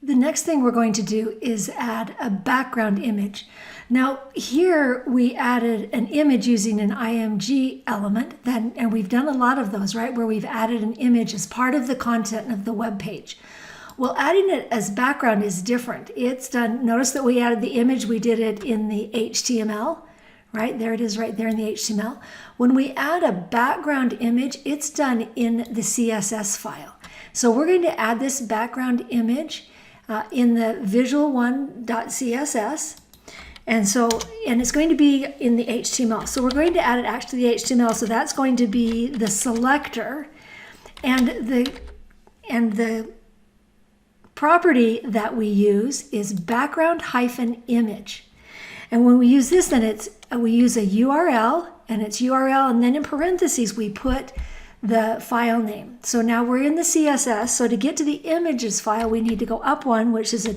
the next thing we're going to do is add a background image. Now here we added an image using an IMG element, and we've done a lot of those, right, where we've added an image as part of the content of the web page. Well, adding it as background is different. It's done, notice that we added the image, we did it in the HTML, right? There it is right there in the HTML. When we add a background image, it's done in the CSS file. So we're going to add this background image in the visual1.css. And it's going to be in the HTML. So we're going to add it actually to the HTML. So that's going to be the selector, and the property that we use is background-image. And when we use this, then we use a URL, and it's URL, and then in parentheses we put the file name. So now we're in the CSS. So to get to the images file, we need to go up one, which is a ..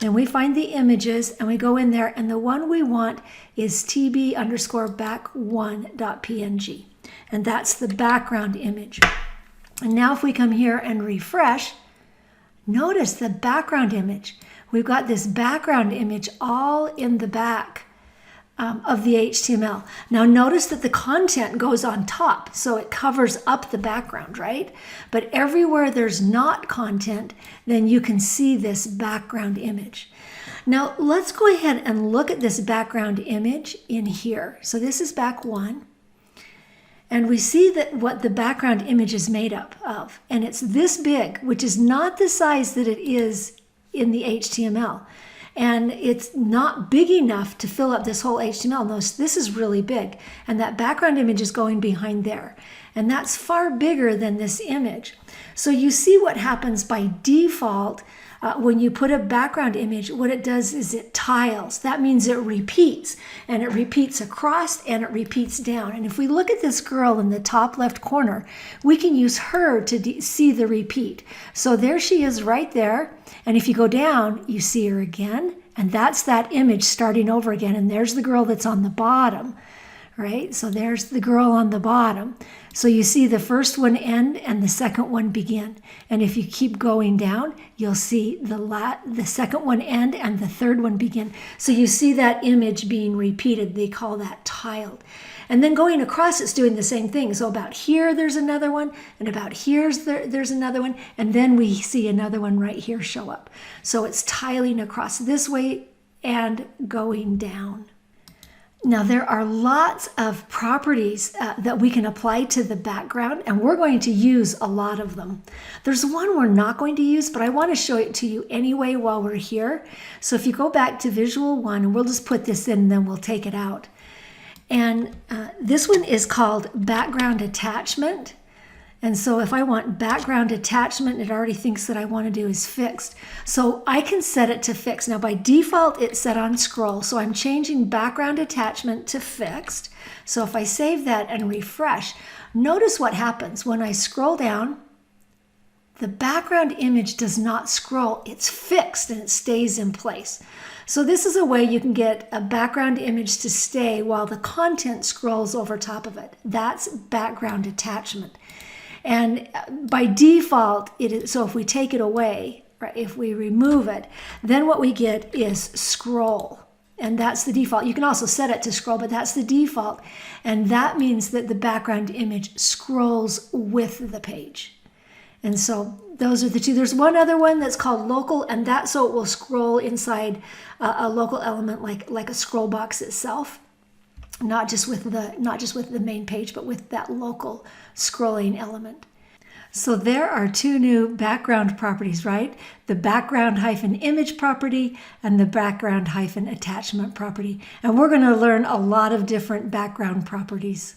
and we find the images, and we go in there, and the one we want is tb_back1.png, and that's the background image. And now if we come here and refresh, notice the background image. We've got this background image all in the back of the HTML. Now notice that the content goes on top, so it covers up the background, right? But everywhere there's not content, then you can see this background image. Now let's go ahead and look at this background image in here. So this is back one, and we see that what the background image is made up of, and it's this big, which is not the size that it is in the HTML. And it's not big enough to fill up this whole HTML. Notice this is really big, and that background image is going behind there. And that's far bigger than this image. So you see what happens by default when you put a background image. What it does is it tiles. That means it repeats, and it repeats across, and it repeats down. And if we look at this girl in the top left corner, we can use her to see the repeat. So there she is right there. And if you go down, you see her again, and that's that image starting over again. And there's the girl that's on the bottom, right? So there's the girl on the bottom. So you see the first one end and the second one begin. And if you keep going down, you'll see the second one end and the third one begin. So you see that image being repeated. They call that tiled. And then going across, it's doing the same thing. So about here, there's another one, and about here, there's another one, and then we see another one right here show up. So it's tiling across this way and going down. Now there are lots of properties that we can apply to the background, and we're going to use a lot of them. There's one we're not going to use, but I want to show it to you anyway while we're here. So if you go back to Visual 1, and we'll just put this in, and then we'll take it out. And this one is called background attachment. And so if I want background attachment, it already thinks that I want to do is fixed. So I can set it to fixed. Now by default, it's set on scroll. So I'm changing background attachment to fixed. So if I save that and refresh, notice what happens. When I scroll down, the background image does not scroll. It's fixed and it stays in place. So this is a way you can get a background image to stay while the content scrolls over top of it. That's background attachment. And by default, it is, so if we take it away, right, if we remove it, then what we get is scroll. And that's the default. You can also set it to scroll, but that's the default. And that means that the background image scrolls with the page. And so those are the two. There's one other one that's called local, and that's so it will scroll inside a local element like a scroll box itself. Not just with the main page, but with that local scrolling element. So there are two new background properties, right? The background-image property and the background-attachment property. And we're going to learn a lot of different background properties.